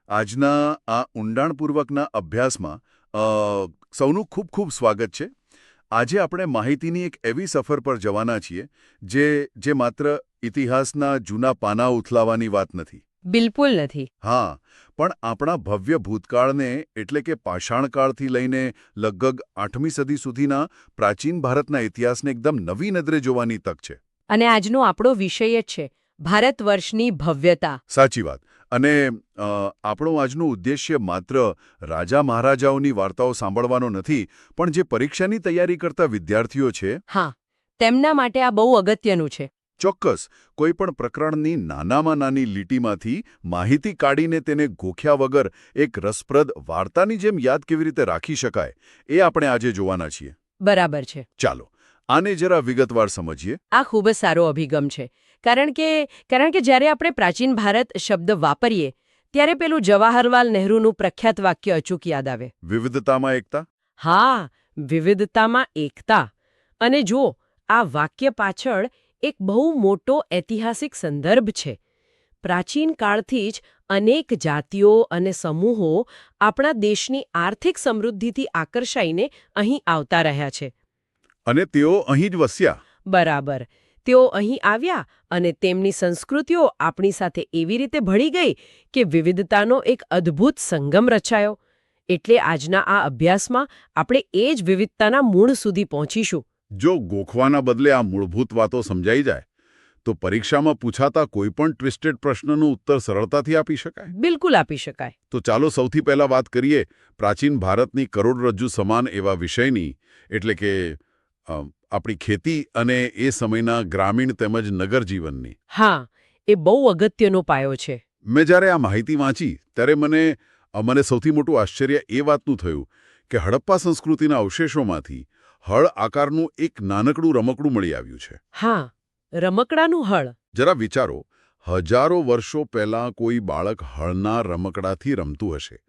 આજના આ ઊંડાણપૂર્વકના અભ્યાસમાં સૌનું ખૂબ ખૂબ સ્વાગત છે. આજે આપણે માહિતીની એક એવી સફર પર જવાના છીએ જે માત્ર ઇતિહાસના જૂના પાના ઉથલાવાની વાત નથી. બિલકુલ નથી. હા, પણ આપણા ભવ્ય ભૂતકાળને એટલે કે પાષાણકાળથી લઈને લગભગ 8મી સદી સુધીના પ્રાચીન ભારતના ઇતિહાસને એકદમ નવી નજરે જોવાની તક છે. અને આજનો આપણો વિષય જ છે ભારત વર્ષની ભવ્યતા. સાચી વાત. અને આપણો આજનો ઉદ્દેશ્ય માત્ર રાજા મહારાજાઓની વાર્તાઓ સાંભળવાનો નથી, પણ જે પરીક્ષાની તૈયારી કરતા વિદ્યાર્થીઓ છે. હા, તેમના માટે આ બહુ અગત્યનું છે. ચોક્કસ. કોઈ પણ પ્રકરણની નાનામાં નાની લીટીમાંથી માહિતી કાઢીને તેને ગોખ્યા વગર એક રસપ્રદ વાર્તાની જેમ યાદ કેવી રીતે રાખી શકાય, એ આપણે આજે જોવાના છીએ. બરાબર છે. ચાલો આને જરા વિગતવાર સમજીએ. આ ખૂબ જ સારો અભિગમ છે. કારણ કે જ્યારે આપણે પ્રાચીન ભારત શબ્દ વાપરીએ ત્યારે પેલું જવાહરલાલ નહેરુનું પ્રખ્યાત વાક્ય અચૂક યાદ આવે. વિવિધતામાં એકતા. હા, વિવિધતામાં એકતા. અને જો આ વાક્ય પાછળ એક બહુ મોટો ઐતિહાસિક સંદર્ભ છે. પ્રાચીન કાળથી જ અનેક જાતિઓ અને સમૂહો આપણા દેશની આર્થિક સમૃદ્ધિથી આકર્ષાઈને અહીં આવતા રહ્યા છે. અને તેઓ અહીં જ વસ્યા. બરાબર. તેઓ અહીં આવ્યા અને તેમની સંસ્કૃતિઓ આપણી સાથે એવી રીતે ભળી ગઈ કે વિવિધતાનો એક અદ્ભુત સંગમ રચાયો. એટલે આજના આ અભ્યાસમાં આપણે એ જ વિવિધતાના મૂળ સુધી પહોંચીશું. જો ગોખવાના બદલે આ મૂળભૂત વાતો સમજાઈ જાય તો પરીક્ષામાં પૂછાતા કોઈપણ ટ્વિસ્ટેડ પ્રશ્નનો ઉત્તર સરળતાથી આપી શકાય. બિલકુલ આપી શકાય. તો ચાલો સૌથી પહેલા વાત કરીએ પ્રાચીન ભારતની કરોડરજ્જુ સમાન એવા વિષયની, એટલે કે આપણી ખેતી અને એ સમયના ગ્રામીણ તેમજ નગર જીવનની. હા, એ બહુ અગત્યનો પાયો છે. મેં જ્યારે આ માહિતી વાંચી ત્યારે મને સૌથી મોટું આશ્ચર્ય એ વાતનું થયું કે હડપ્પા સંસ્કૃતિના અવશેષોમાંથી હળ આકારનું એક નાનકડું રમકડું મળી આવ્યું છે. હા, રમકડાનું હળ. જરા વિચારો, હજારો વર્ષો પહેલાં કોઈ બાળક હળના રમકડાથી રમતું હશે.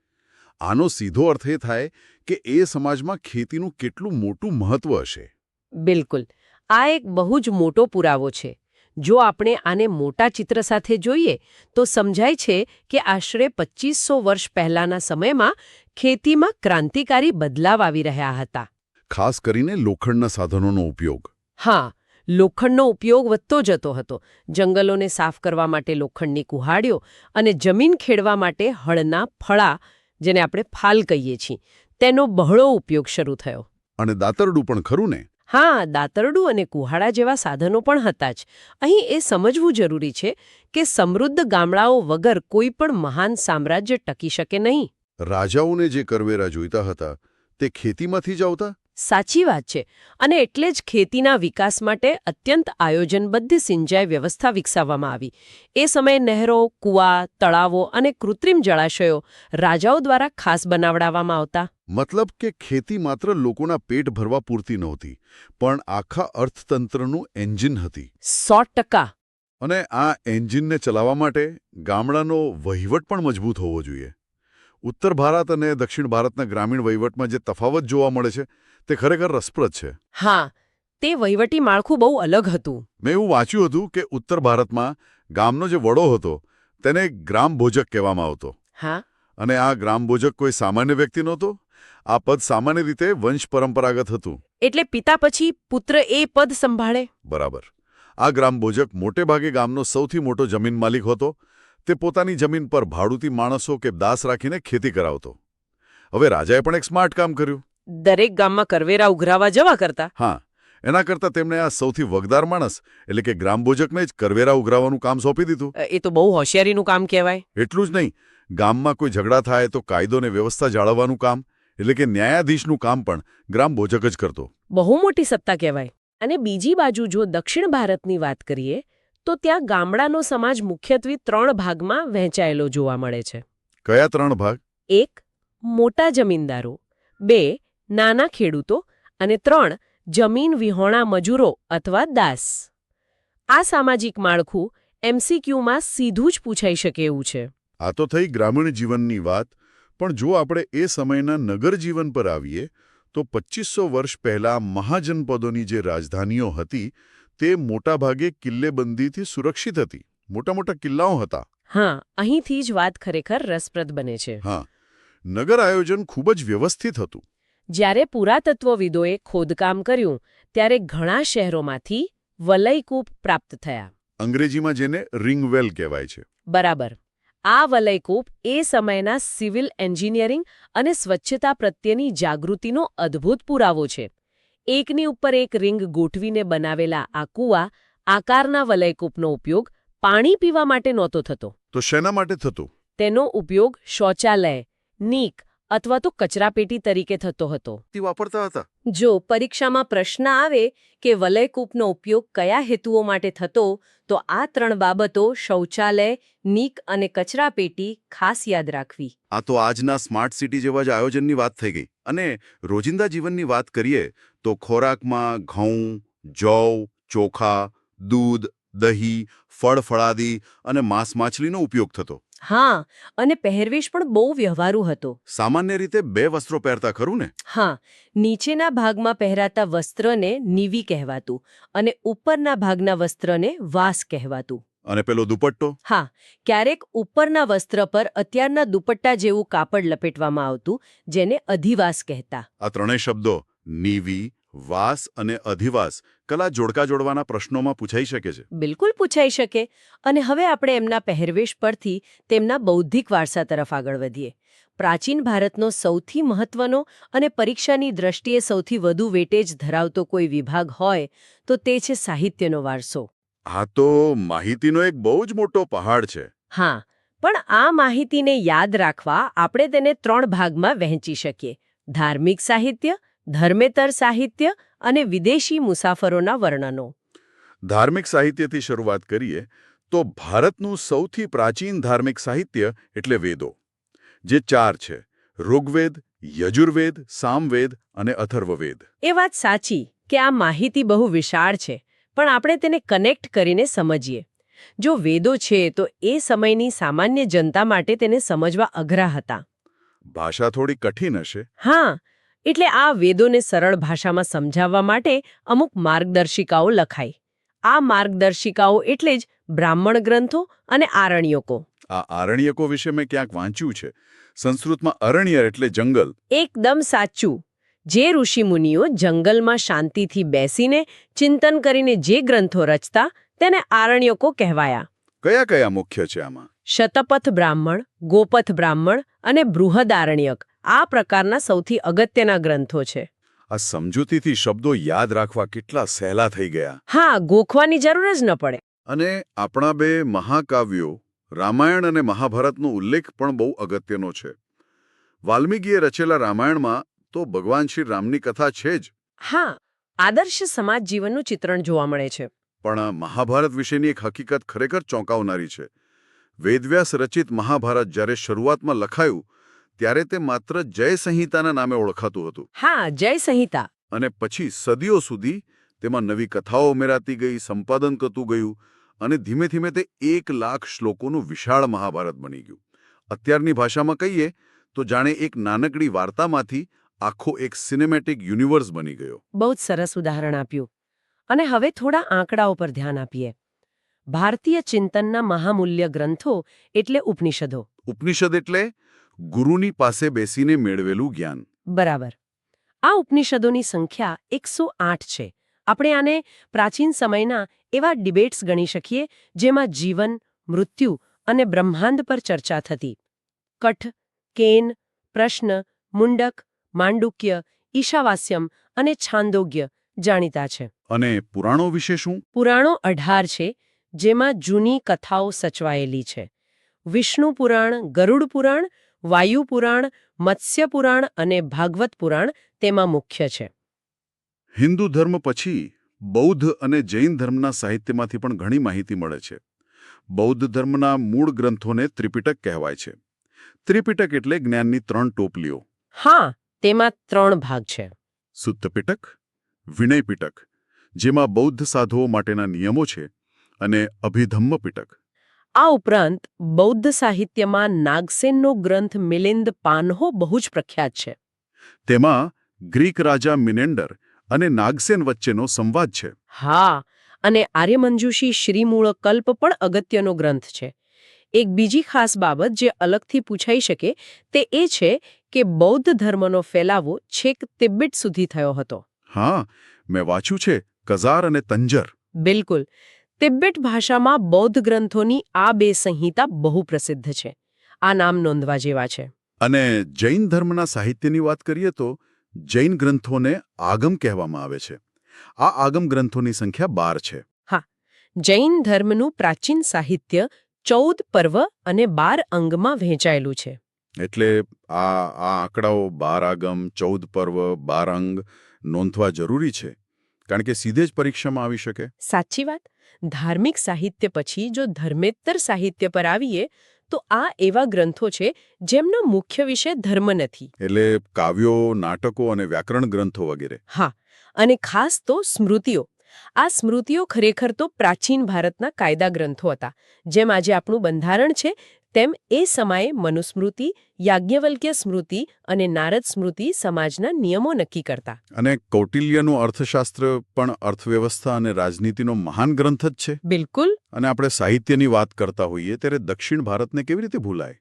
આનો સીધો અર્થ એ થાય કે એ સમાજમાં ખેતીનું કેટલું મોટું મહત્વ હશે. બિલકુલ. આ એક બહુ જ મોટો પુરાવો છે. જો આપણે આને મોટા ચિત્ર સાથે જોઈએ તો સમજાય છે કે આશરે 2500 વર્ષ પહેલાના સમયમાં ખેતીમાં ક્રાંતિકારી બદલાવ આવી રહ્યા હતા. ખાસ કરીને લોખંડના સાધનોનો ઉપયોગ. હા, લોખંડનો ઉપયોગ વધતો જતો હતો. જંગલોને સાફ કરવા માટે લોખંડની કુહાડીઓ અને જમીન ખેડવા માટે હળના ફળા, જેને આપણે ફાલ કહીએ છીએ, તેનો બહોળો ઉપયોગ શરૂ થયો. અને દાતરડું પણ ખરું ને? હા, દાતરડું અને કુહાડા જેવા સાધનો પણ હતા જ. અહીં એ સમજવું જરૂરી છે કે સમૃદ્ધ ગામડાઓ વગર કોઈ પણ મહાન સામ્રાજ્ય ટકી શકે નહીં. રાજાઓને જે કરવેરા જોઈતા હતા તે ખેતીમાંથી જ આવતા? સાચી વાત છે. અને એટલે જ ખેતીના વિકાસ માટે અત્યંત આયોજનબદ્ધ સિંચાઈ વ્યવસ્થા વિકસાવવામાં આવી. એ સમયે નહેરો, કૂવા, તળાવો અને કૃત્રિમ જળાશયો રાજાઓ દ્વારા ખાસ બનાવડાવવામાં આવતા. મતલબ કે ખેતી માત્ર લોકોના પેટ ભરવા પૂરતી નહોતી, પણ આખા અર્થતંત્રનું એન્જિન હતી. 100%. અને આ એન્જિનને ચલાવવા માટે ગામડાનો વહીવટ પણ મજબૂત હોવો જોઈએ. ઉત્તર ભારત અને દક્ષિણ ભારતના ગ્રામીણ વહીવટમાં જે તફાવત જોવા મળે છે તે ખરેખર રસપ્રદ છે. હા, તે વહીવટી માળખું બહુ અલગ હતું. મેં એવું વાંચ્યું હતું કે ઉત્તર ભારતમાં ગામનો જે વડો હતો તેને ગ્રામભોજક કહેવામાં આવતો. હા. અને આ ગ્રામભોજક કોઈ સામાન્ય વ્યક્તિ નહોતો. આ પદ સામાન્ય રીતે વંશ પરંપરાગત હતું. એટલે પિતા પછી પુત્ર એ પદ સંભાળે. બરાબર. આ ગ્રામભોજક મોટે ભાગે ગામનો સૌથી મોટો જમીન માલિક હતો. તે પોતાની જમીન પર ભાડુતી માણસો કે દાસ રાખીને ખેતી કરાવતો. હવે રાજાએ પણ એક સ્માર્ટ કામ કર્યું. દરેક ગામમાં કરવેરા ઉઘરાવા જવા કરતા. હા, એના કરતાં તેમણે આ સૌથી વગદાર માણસ એટલે કે ગ્રામભોજકને જ કરવેરા ઉઘરાવવાનું કામ સોંપી દીધું. એ તો બહુ હોશિયારીનું કામ કહેવાય. એટલું જ નહીં, ગામમાં કોઈ ઝઘડા થાય તો કાયદો ને વ્યવસ્થા જાળવવાનું કામ એટલે કે ન્યાયાધીશનું કામ પણ ગ્રામભોજક જ કરતો. બહુ મોટી સત્તા કહેવાય. અને બીજી બાજુ જો દક્ષિણ ભારતની વાત કરીએ તો ત્યાં ગામડાનો સમાજ મુખ્યત્વે 3 ભાગમાં વહેંચાયેલો જોવા મળે છે. કયા 3 ભાગ? 1. મોટા જમીનદારો, 2. નાના ખેડૂતો અને 3. જમીન વિહોણા મજૂરો અથવા દાસ. આ સામાજિક માળખું MCQમાં સીધું જ પૂછાઈ શકે એવું છે. આ તો થઈ ગ્રામીણ જીવનની વાત, પણ જો આપણે એ સમયના નગર જીવન પર આવીએ તો 2500 વર્ષ પહેલા મહાજનપદોની જે રાજધાનીઓ હતી તે મોટાભાગે કિલ્લેબંધીથી સુરક્ષિત હતી. મોટા મોટા કિલ્લાઓ હતા. હા, અહીંથી જ વાત ખરેખર રસપ્રદ બને છે. હા, નગર આયોજન ખૂબ જ વ્યવસ્થિત હતું. જ્યારે પુરાતત્વવિદોએ ખોદકામ કર્યું ત્યારે ઘણા શહેરોમાંથી વલયકૂપ પ્રાપ્ત થયા. અંગ્રેજીમાં જેને રિંગવેલ કહેવાય છે. બરાબર. આ વલયકૂપ એ સમયના સિવિલ એન્જિનિયરિંગ અને સ્વચ્છતા પ્રત્યેની જાગૃતિનો અદ્ભુત પુરાવો છે. એકની ઉપર એક રિંગ ગોઠવીને બનાવેલા આ કૂવા આકારના વલયકૂપનો ઉપયોગ પાણી પીવા માટે નહોતો થતો. તો શેના માટે થતું? તેનો ઉપયોગ શૌચાલય, નીક અથવા તો કચરાપેટી તરીકે થતો હતો. તે વાપરતા હતા. જો પરીક્ષામાં પ્રશ્ન આવે કે વલયકૂપનો ઉપયોગ કયા હેતુઓ માટે થતો, તો આ 3 બાબતો શૌચાલય, નીક અને કચરાપેટી ખાસ યાદ રાખવી. આ તો આજના સ્માર્ટ સિટી જેવા જ આયોજનની વાત થઈ ગઈ. અને રોજિંદા જીવનની વાત કરીએ તો ખોરાકમાં ઘઉં, જવ, ચોખા, દૂધ, દહીં, ફળફળાદી અને માંસ માછલીનો ઉપયોગ થતો. હા, અને પહેરવેશ પણ બહુ વ્યવહારુ હતો. સામાન્ય રીતે 2 વસ્ત્રો પહેરતા ખરું ને? હા, નીચેના ભાગમાં પહેરાતા વસ્ત્રને નીવી કહેવાતું અને ઉપરના ભાગના વસ્ત્રને વાસ કહેવાતું. અને પેલો દુપટ્ટો? હા, ક્યારેક ઉપરના વસ્ત્ર પર અત્યારના દુપટ્ટા જેવું કાપડ લપેટવામાં આવતું, જેને અધિવાસ કહેતા. આ ત્રણેય શબ્દો નીવી, વાસ અને અધિવાસ કલા જોડકા જોડવાના પ્રશ્નોમાં પૂછાઈ શકે છે. બિલકુલ પૂછાઈ શકે. અને હવે આપણે એમના પહેરવેશ પરથી તેમના બૌદ્ધિક વારસા તરફ આગળ વધીએ. પ્રાચીન ભારતનો સૌથી મહત્વનો અને પરીક્ષાની દ્રષ્ટિએ સૌથી વધુ વેટેજ ધરાવતો કોઈ વિભાગ હોય તો તે છે સાહિત્યનો વારસો. આ તો માહિતીનો એક બહુ જ મોટો પહાડ છે. હા, પણ આ માહિતીને યાદ રાખવા આપણે તેને 3 ભાગમાં વહેંચી શકીએ: ધાર્મિક સાહિત્ય, ધર્મેતર સાહિત્ય અને વિદેશી મુસાફરોના વર્ણનો. ધાર્મિક સાહિત્યથી શરૂઆત કરીએ તો ભારતનું સૌથી પ્રાચીન ધાર્મિક સાહિત્ય એટલે વેદો, જે 4 છે: ઋગ્વેદ, યજુર્વેદ, સામવેદ અને અથર્વવેદ. એ વાત સાચી કે આ માહિતી બહુ વિશાળ છે, પણ આપણે તેને કનેક્ટ કરીને સમજીએ. જો વેદો છે તો એ સમયની સામાન્ય જનતા માટે તેને સમજવા અઘરા હતા. ભાષા થોડી કઠિન હશે. હા, એટલે આ વેદોને સરળ ભાષામાં સમજાવવા માટે અમુક માર્ગદર્શિકાઓ લખાઈ. આ માર્ગદર્શિકાઓ એટલે જ બ્રાહ્મણ ગ્રંથો અને આરણ્યકો. આ આરણ્યકો વિશે મેં ક્યાંક વાંચ્યું છે. સંસ્કૃતમાં અરણ્ય એટલે જંગલ. એકદમ સાચું. જે ઋષિમુનિઓ જંગલમાં શાંતિથી બેસીને ચિંતન કરીને જે ગ્રંથો રચતા તેને આરણ્યકો કહેવાયા. કયા કયા મુખ્ય છે આમાં? શતપથ બ્રાહ્મણ, ગોપથ બ્રાહ્મણ અને બૃહદારણ્યક આ પ્રકારના સૌથી અગત્યના ગ્રંથો છે. આ સમજૂતીથી શબ્દો યાદ રાખવા કેટલા સહેલા થઈ ગયા. હા, ગોખવાની જરૂર જ ન પડે. અને આપણા 2 મહાકાવ્યો રામાયણ અને મહાભારતનો ઉલ્લેખ પણ બહુ અગત્યનો છે. વાલ્મીકીએ રચેલા રામાયણમાં તો ભગવાન શ્રી રામની કથા છે જ. હા, આદર્શ સમાજ જીવનનું ચિત્રણ જોવા મળે છે. પણ મહાભારત વિશેની એક હકીકત ખરેખર ચોંકાવનારી છે. વેદવ્યાસ રચિત મહાભારત જ્યારે શરૂઆતમાં લખાયું ત્યારે તે માત્ર જય સંહિતાના નામે ઓળખાતું હતું. હા, જય સંહિતા. અને પછી સદીઓ સુધી તેમાં નવી કથાઓ ઉમેરાતી ગઈ, સંપાદન કરતું ગયું અને ધીમે ધીમે તે 1 લાખ શ્લોકોનું વિશાળ મહાભારત બની ગયું. અત્યારની ભાષામાં કહીએ તો જાણે એક નાનકડી વાર્તામાંથી આખો એક સિનેમેટિક યુનિવર્સ બની ગયો. બહુ જ સરસ ઉદાહરણ આપ્યું. અને હવે થોડા આંકડાઓ પર ધ્યાન આપીએ. ભારતીય ચિંતનના મહામૂલ્ય ગ્રંથો એટલે ઉપનિષદો. ઉપનિષદ એટલે ગુરુની પાસે બેસીને મેળવેલું જ્ઞાન. બરાબર. આ ઉપનિષદોની સંખ્યા 108 છે. આપણે આને પ્રાચીન સમયના એવા ડિબેટ્સ ગણી શકીએ જેમાં જીવન, મૃત્યુ અને બ્રહ્માંડ પર ચર્ચા થતી. કઠ, કેન, પ્રશ્ન, મુંડક, માંડુક્ય, ઈશાવાસ્યમ અને છાંદોગ્ય જાણીતા છે. અને પુરાણો વિશે શું? પુરાણો 18 છે, જેમાં જૂની કથાઓ સચવાયેલી છે. વિષ્ણુ પુરાણ, ગરુડ પુરાણ, વાયુ પુરાણ, મત્સ્ય પુરાણ અને ભાગવત પુરાણ તેમાં મુખ્ય છે. હિન્દુ ધર્મ પછી બૌદ્ધ અને જૈન ધર્મના સાહિત્યમાંથી પણ ઘણી માહિતી મળે છે. બૌદ્ધ ધર્મના મૂળ ગ્રંથોને ત્રિપિટક કહેવાય છે. ત્રિપિટક એટલે જ્ઞાનની 3 ટોપલીઓ. હા, તેમાં 3 ભાગ છે. સુત્ત પિટક, વિનય પિટક, જેમાં બૌદ્ધ સાધુઓ માટેના નિયમો છે, અને અભિધમ્મ પિટક. આ ઉપરાંત બૌદ્ધ સાહિત્યમાં નાગસેનનો ગ્રંથ મિલિંદ પાન્હો બહુ જ પ્રખ્યાત છે. તેમાં ગ્રીક રાજા મિનેન્ડર અને નાગસેન વચ્ચેનો સંવાદ છે. હા, અને આર્યમંજુષી શ્રીમૂળ કલ્પ પણ અગત્યનો ગ્રંથ છે. એક બીજી ખાસ બાબત જે અલગથી પૂછાઈ શકે તે એ છે કે બૌદ્ધ ધર્મનો ફેલાવો છેક તિબેટ સુધી થયો હતો. હા, મેં વાંચ્યું છે કઝાર અને તંજર. બિલકુલ. તિબેટ ભાષામાં બૌદ્ધ ગ્રંથોની આ બે સંહિતા બહુ પ્રસિદ્ધ છે. આ નામ નોંધવા જેવા છે. અને જૈન ધર્મના સાહિત્યની વાત કરીએ તો જૈન ગ્રંથોને આગમ કહેવામાં આવે છે. આ આગમ ગ્રંથોની સંખ્યા 12 છે. જૈન ધર્મનું પ્રાચીન સાહિત્ય 14 પર્વ અને 12 અંગમાં વહેંચાયેલું છે. એટલે આ આંકડાઓ 12 આગમ, 14 પર્વ, 12 અંગ નોંધવા જરૂરી છે, કારણ કે સીધે જ પરીક્ષામાં આવી શકે. સાચી વાત. ધાર્મિક સાહિત્ય પછી જો ધર્મેત્તર સાહિત્ય પર આવીએ તો આ એવા ગ્રંથો છે જેમનો મુખ્ય વિષય ધર્મ નથી. એટલે કાવ્યો, નાટકો અને વ્યાકરણ ગ્રંથો વગેરે. હા, અને ખાસ તો સ્મૃતિઓ. આ સ્મૃતિઓ ખરેખર તો પ્રાચીન ભારતના કાયદા ગ્રંથો હતા. જેમ આજે આપણું બંધારણ છે તેમ એ સમયે મનુસ્મૃતિ, યાજ્ઞવલ્ક્ય સ્મૃતિ અને નારદ સ્મૃતિ સમાજના નિયમો નક્કી કરતા. અને કૌટિલ્યનું અર્થશાસ્ત્ર પણ અર્થવ્યવસ્થા અને રાજનીતિનો મહાન ગ્રંથ જ છે. બિલકુલ. અને આપણે સાહિત્યની વાત કરતા હોઈએ ત્યારે દક્ષિણ ભારતને કેવી રીતે ભૂલાય?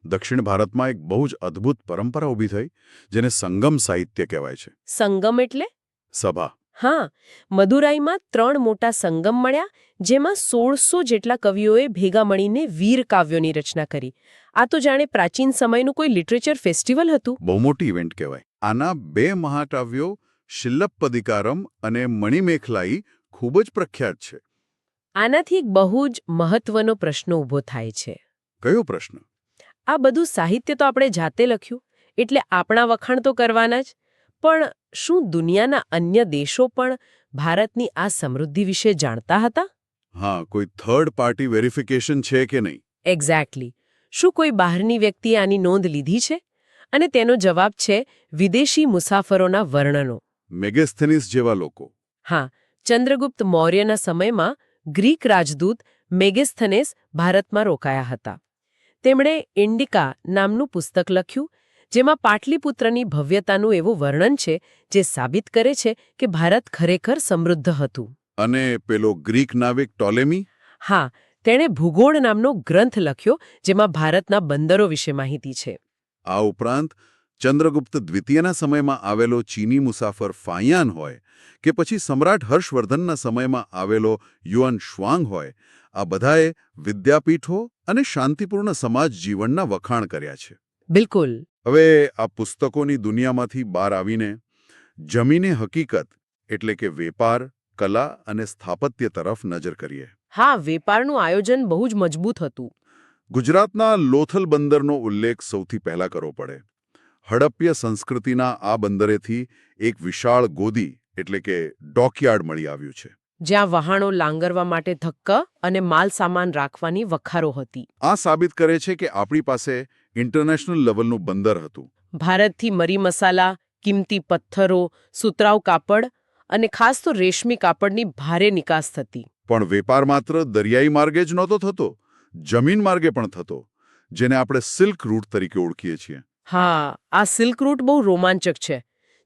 દક્ષિણ ભારતમાં એક બહુ જ અદ્ભુત પરંપરા ઊભી થઈ જેને સંગમ સાહિત્ય કહેવાય છે. સંગમ એટલે? સભા. હા, મદુરાઈમાં 3 મોટા સંગમ મળ્યા જેમાં 1600 જેટલા કવિઓએ ભેગા મળીને વીર કાવ્યોની રચના કરી. આ તો જાણે પ્રાચીન સમયનું કોઈ લિટરેચર ફેસ્ટિવલ હતું. બહુ મોટી ઇવેન્ટ કહેવાય. આના 2 મહાકાવ્યો શિલ્લપ્પદિકારમ અને મણિમેખલાઈ ખૂબ જ પ્રખ્યાત છે. આનાથી એક બહુ જ મહત્વનો પ્રશ્ન ઊભો થાય છે. કયો પ્રશ્ન? આ બધું સાહિત્ય તો આપણે જાતે લખ્યું, એટલે આપણા વખાણ તો કરવાના જ. પણ શું દુનિયાના અન્ય દેશો પણ ભારતની આ સમૃદ્ધિ વિશે જાણતા હતા? હા, કોઈ થર્ડ પાર્ટી વેરિફિકેશન છે કે નહીં? એક્ઝેક્ટલી. શું કોઈ બહારની વ્યક્તિએ આની નોંધ લીધી છે? અને તેનો જવાબ છે વિદેશી મુસાફરોના વર્ણનો. મેગેસ્થેનિસ જેવા લોકો. હા, ચંદ્રગુપ્ત મૌર્યના સમયમાં ગ્રીક રાજદૂત મેગેસ્થનેસ ભારતમાં રોકાયા હતા. તેમણે ઇન્ડિકા નામનું પુસ્તક લખ્યું જેમાં પાટલીપુત્રની ભવ્યતાનું એવું વર્ણન છે જે સાબિત કરે છે કે ભારત ખરેખર સમૃદ્ધ હતું. અને પેલો ગ્રીક નાવિક ટોલેમી? હા, તેણે ભૂગોળ નામનો ગ્રંથ લખ્યો જેમાં ભારતના બંદરો વિશે માહિતી છે. આ ઉપરાંત ચંદ્રગુપ્ત દ્વિતીયના સમયમાં આવેલો ચીની મુસાફર ફાયાન હોય કે પછી સમ્રાટ હર્ષવર્ધનના સમયમાં આવેલો યુઆન શ્વાંગ હોય, આ બધાએ વિદ્યાપીઠો અને શાંતિપૂર્ણ સમાજ જીવનના વખાણ કર્યા છે. બિલકુલ. હવે આ પુસ્તકોની દુનિયામાંથી બહાર આવીને જમીને હકીકત એટલે કે વેપાર, કલા અને સ્થાપત્ય તરફ નજર કરીએ. હા, વેપારનું આયોજન બહુ જ મજબૂત હતું. ગુજરાતના લોથલ બંદરનો ઉલ્લેખ સૌથી પહેલા કરવો પડે. હડપ્ય સંસ્કૃતિના આ બંદરેથી એક વિશાળ ગોદી એટલે કે ડોકયાર્ડ મળી આવ્યું છે. જ્યાં વહાણો લાંગરવા માટે ધક્કા અને માલ સામાન રાખવાની વખારો હતી. આ સાબિત કરે છે કે આપણી પાસે ઇન્ટરનેશનલ લેવલનું બંદર હતું. ભારતથી મરી મસાલા, કિંમતી પથ્થરો, સુતરાઉ કાપડ અને ખાસ તો રેશમી કાપડની ભારે નિકાસ થતી. પણ વેપાર માત્ર દરિયાઈ માર્ગે જ નહોતો થતો, જમીન માર્ગે પણ થતો, જેને આપણે સિલ્ક રૂટ તરીકે ઓળખીએ છીએ. હા, આ સિલ્ક રૂટ બહુ રોમાંચક છે.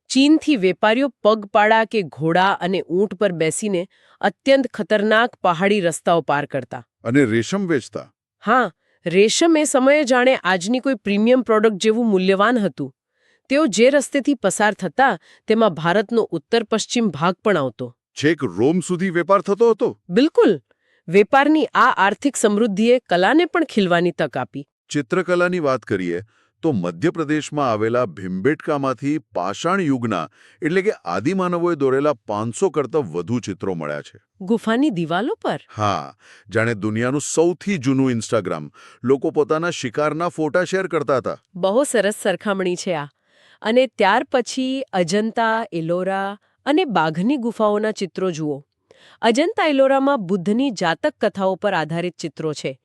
ચીનથી વેપારીઓ પગપાળા કે ઘોડા અને ઊંટ પર બેસીને અત્યંત ખતરનાક પહાડી રસ્તાઓ પાર કરતા. અને રેશમ વેચતા. હા, રેશમ એ સમયે જાણે આજની કોઈ પ્રીમિયમ પ્રોડક્ટ જેવું મૂલ્યવાન હતું. તેઓ જે રસ્તેથી પસાર થતા તેમાં ભારતનો ઉત્તર પશ્ચિમ ભાગ પણ આવતો. છેક રોમ સુધી વેપાર થતો હતો. બિલકુલ. વેપારની આ આર્થિક સમૃદ્ધિએ કલાને પણ ખીલવાની તક આપી. ચિત્રકલાની વાત કરીએ તો મધ્યપ્રદેશમાં આવેલા ભીમબેટકામાંથી પાષાણ યુગના એટલે કે આદિમાનવોએ દોરેલા 500 કરતાં વધુ ચિત્રો મળ્યા છે. ગુફાની દિવાલો પર? હા, જાણે દુનિયાનું સૌથી જૂનું ઇન્સ્ટાગ્રામ. લોકો પોતાના શિકારના ફોટા શેર કરતા હતા. બહુ સરસ સરખામણી છે આ. અને ત્યાર પછી અજંતા, એલોરા અને બાઘની ગુફાઓના ચિત્રો જુઓ. અજંતા એલોરામાં બુદ્ધની જાતક કથાઓ પર આધારિત ચિત્રો છે.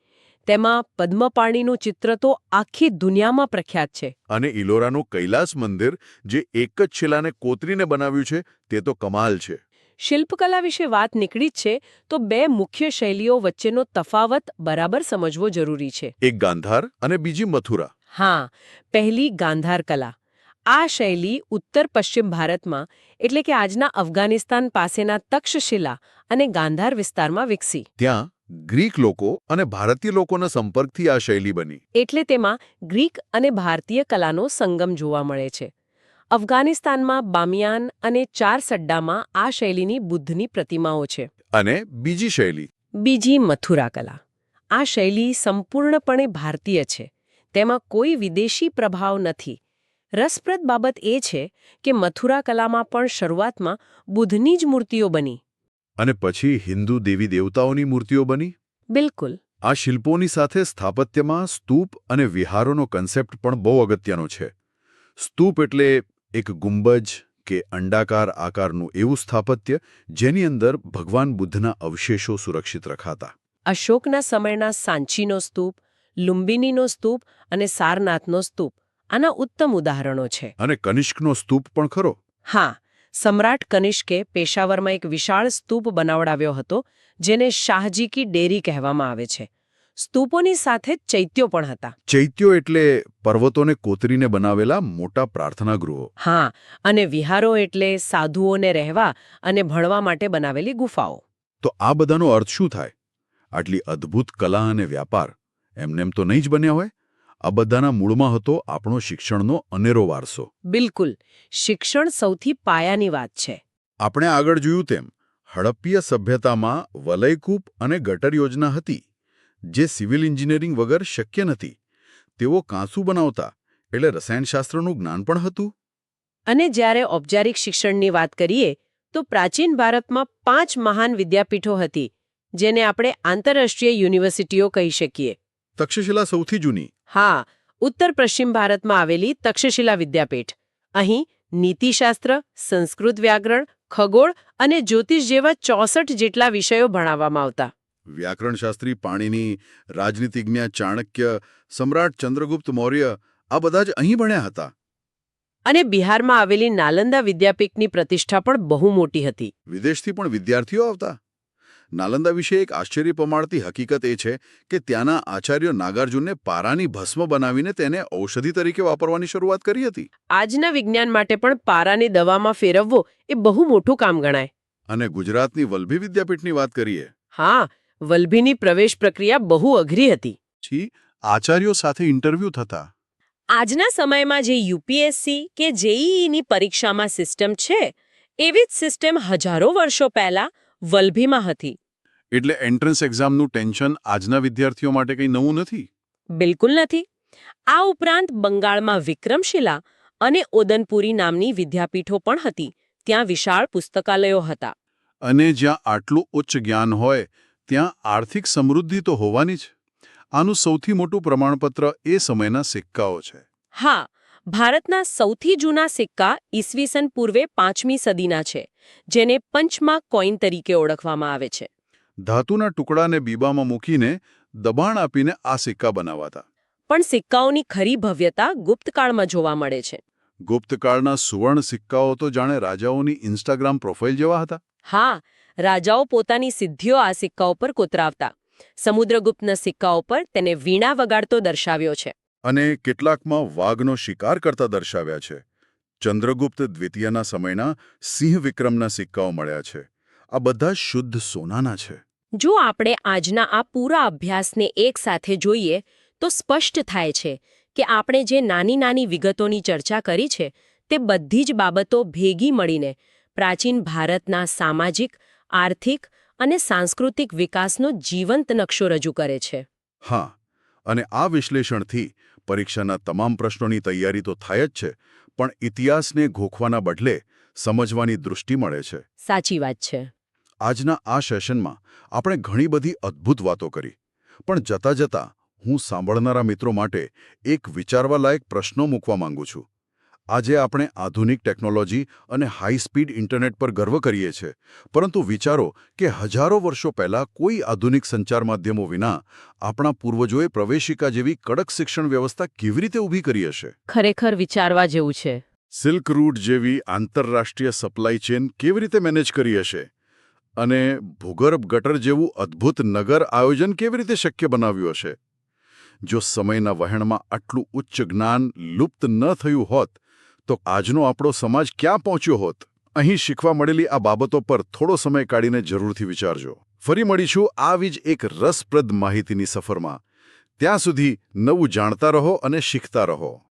તેમાં પદ્મપાણીનું ચિત્ર તો આખી દુનિયામાં પ્રખ્યાત છે. અને ઇલોરાનું કૈલાસ મંદિર જે એક જ શિલાને કોતરીને બનાવ્યું છે તે તો કમાલ છે. શિલ્પકલા વિશે વાત નીકળી જ છે તો 2 મુખ્ય શૈલીઓ વચ્ચેનો તફાવત બરાબર સમજવો જરૂરી છે. એક ગાંધાર અને બીજી મથુરા. હા, પહેલી ગાંધાર કલા. આ શૈલી ઉત્તર પશ્ચિમ ભારતમાં એટલે કે આજના અફઘાનિસ્તાન પાસેના તક્ષશિલા અને ગાંધાર વિસ્તારમાં વિકસી. ત્યાં ગ્રીક લોકો અને ભારતીય લોકોના સંપર્કથી આ શૈલી બની. એટલે તેમાં ગ્રીક અને ભારતીય કલાનો સંગમ જોવા મળે છે. અફઘાનિસ્તાનમાં બામિયાન અને ચારસડ્ડામાં આ શૈલીની બુદ્ધની પ્રતિમાઓ છે. અને બીજી શૈલી બીજી મથુરા કલા. આ શૈલી સંપૂર્ણપણે ભારતીય છે. તેમાં કોઈ વિદેશી પ્રભાવ નથી. રસપ્રદ બાબત એ છે કે મથુરા કલામાં પણ શરૂઆતમાં બુદ્ધની જ મૂર્તિઓ બની. અને પછી હિન્દુ દેવી દેવતાઓની મૂર્તિઓ બની. બિલકુલ. આ શિલ્પોની સાથે સ્થાપત્યમાં સ્તૂપ અને વિહારોનો કન્સેપ્ટ પણ બહુ અગત્યનો છે. સ્તૂપ એટલે એક ગુંબજ કે અંડાકાર આકારનું એવું સ્થાપત્ય જેની અંદર ભગવાન બુદ્ધના અવશેષો સુરક્ષિત રખાતા. અશોકના સમયના સાંચીનો સ્તૂપ, લુંબિનીનો સ્તૂપ અને સારનાથનો સ્તૂપ આના ઉત્તમ ઉદાહરણો છે. અને કનિષ્કનો સ્તૂપ પણ ખરો. હા, સમ્રાટ કનિષ્કે પેશાવરમાં એક વિશાળ સ્તૂપ બનાવડાવ્યો હતો જેને શાહજી કી ડેરી કહેવામાં આવે છે. સ્તૂપોની સાથે જ ચૈત્યો પણ હતા. ચૈત્યો એટલે પર્વતોને કોતરીને બનાવેલા મોટા પ્રાર્થના ગૃહો. હા, અને વિહારો એટલે સાધુઓને રહેવા અને ભણવા માટે બનાવેલી ગુફાઓ. તો આ બધાનો અર્થ શું થાય? આટલી અદ્ભુત કલા અને વ્યાપાર એમનેમ તો નહીં જ બન્યા હોય. આ બધાના મૂળમાં હતો આપણો શિક્ષણનો અનેરો વારસો. બિલકુલ. શિક્ષણ સૌથી પાયાની વાત છે. આપણે આગળ જોયું તેમ હડપ્પીય સભ્યતામાં વલયકૂપ અને ગટર યોજના હતી જે સિવિલ એન્જિનિયરિંગ વગર શક્ય નથી. તેઓ કાંસુ બનાવતા એટલે રસાયણશાસ્ત્રનું જ્ઞાન પણ હતું. અને જ્યારે ઔપચારિક શિક્ષણની વાત કરીએ તો પ્રાચીન ભારતમાં 5 મહાન વિદ્યાપીઠો હતી જેને આપણે આંતરરાષ્ટ્રીય યુનિવર્સિટીઓ કહી શકીએ. તક્ષશિલા સૌથી જૂની. હા, ઉત્તર પશ્ચિમ ભારતમાં આવેલી તક્ષશિલા વિદ્યાપીઠ. અહીં નીતિશાસ્ત્ર, સંસ્કૃત વ્યાકરણ, ખગોળ અને જ્યોતિષ જેવા 64 જેટલા વિષયો ભણાવવામાં આવતા. વ્યાકરણશાસ્ત્રી પાણિની, રાજનીતિજ્ઞ ચાણક્ય, સમ્રાટ ચંદ્રગુપ્ત મૌર્ય આ બધા જ અહીં ભણ્યા હતા. અને બિહારમાં આવેલી નાલંદા વિદ્યાપીઠની પ્રતિષ્ઠા પણ બહુ મોટી હતી. વિદેશથી પણ વિદ્યાર્થીઓ આવતા. નાલંદા વિશે એક આશ્ચર્ય પમાડતી હકીકત એ છે કે ત્યાંના આચાર્યો નાગાર્જુનને પારાની ભસ્મ બનાવીને તેને ઔષધિ તરીકે વાપરવાની શરૂઆત કરી હતી. આજના વિજ્ઞાન માટે પણ પારાને દવામાં ફેરવવો એ બહુ મોટું કામ ગણાય. અને ગુજરાતની વલ્ભી વિદ્યાપીઠની વાત કરીએ. હા, વલ્ભીની પ્રવેશ પ્રક્રિયા બહુ અઘરી હતી. આચાર્યો સાથે ઇન્ટરવ્યૂ થતા. આજના સમયમાં જે યુપીએસસી કે જેઈઈની પરીક્ષામાં સિસ્ટમ છે એવી જ સિસ્ટમ હજારો વર્ષો પહેલા વલ્ભીમાં હતી. એટલે એન્ટ્રન્સ એક્ઝામનું ટેન્શન આજના વિદ્યાર્થીઓ માટે કંઈ નવું નથી. બિલકુલ નથી. આ ઉપરાંત બંગાળમાં વિક્રમશિલા અને ઓદનપુરી નામની વિદ્યાપીઠો પણ હતી. ત્યાં વિશાળ પુસ્તકાલયો હતા. અને જ્યાં આટલું ઉચ્ચ જ્ઞાન હોય ત્યાં આર્થિક સમૃદ્ધિ તો હોવાની જ. આનું સૌથી મોટું પ્રમાણપત્ર એ સમયના સિક્કાઓ છે. હા, ભારતના સૌથી જૂના સિક્કા ઈસવીસન પૂર્વે 5મી સદીના છે, જેને પંચમા કોઈન તરીકે ઓળખવામાં આવે છે. ધાતુના ટુકડાને બીબામાં મૂકીને દબાણ આપીને આ સિક્કા બનાવાતા. પણ સિક્કાઓની ખરી ભવ્યતા ગુપ્તકાળમાં જોવા મળે છે. ગુપ્તકાળના સુવર્ણ સિક્કાઓ તો જાણે રાજાઓની ઇન્સ્ટાગ્રામ પ્રોફાઇલ જેવા હતા. હા, રાજાઓ પોતાની સિદ્ધિઓ આ સિક્કાઓ પર કોતરાવતા. સમુદ્રગુપ્તના સિક્કાઓ પર તેને વીણા વગાડતો દર્શાવ્યો છે. અને કેટલાકમાં વાઘનો શિકાર કરતા દર્શાવ્યા છે. ચંદ્રગુપ્ત દ્વિતીયના સમયના સિંહ વિક્રમના સિક્કાઓ મળ્યા છે. આ બધા શુદ્ધ સોનાના છે. જો આપણે આજના આ પૂરા અભ્યાસને એક સાથે જોઈએ તો સ્પષ્ટ થાય છે કે આપણે જે નાની નાની વિગતોની ચર્ચા કરી છે તે બધી જ બાબતો ભેગી મળીને પ્રાચીન ભારતના સામાજિક, આર્થિક અને સાંસ્કૃતિક વિકાસનો જીવંત નકશો રજૂ કરે છે. હા, અને આ વિશ્લેષણથી પરીક્ષાના તમામ પ્રશ્નોની તૈયારી તો થાય જ છે, પણ ઇતિહાસને ઘોખવાના બદલે સમજવાની દૃષ્ટિ મળે છે. સાચી વાત છે. આજના આ સેશનમાં આપણે ઘણી બધી અદ્ભુત વાતો કરી, પણ જતાં જતાં હું સાંભળનારા મિત્રો માટે એક વિચારવા લાયક પ્રશ્નો મૂકવા માંગુ છું. આજે આપણે આધુનિક ટેકનોલોજી અને હાઈ સ્પીડ ઇન્ટરનેટ પર ગર્વ કરીએ છીએ, પરંતુ વિચારો કે હજારો વર્ષો પહેલાં કોઈ આધુનિક સંચાર માધ્યમો વિના આપણા પૂર્વજોએ પ્રવેશિકા જેવી કડક શિક્ષણ વ્યવસ્થા કેવી રીતે ઊભી કરી હશે? ખરેખર વિચારવા જેવું છે. સિલ્ક રૂટ જેવી આંતરરાષ્ટ્રીય સપ્લાય ચેન કેવી રીતે મેનેજ કરી હશે? અને ભૂગર્ભ ગટર જેવું અદ્ભુત નગર આયોજન કેવી રીતે શક્ય બનાવ્યું હશે? જો સમયના વહેણમાં આટલું ઉચ્ચ જ્ઞાન લુપ્ત ન થયું હોત તો આજનો આપણો સમાજ ક્યાં પહોંચ્યો હોત? અહીં શીખવા મળેલી આ બાબતો પર થોડો સમય કાઢીને જરૂરથી વિચારજો. ફરી મળીશું આવી જ એક રસપ્રદ માહિતીની સફરમાં. ત્યાં સુધી નવું જાણતા રહો અને શીખતા રહો.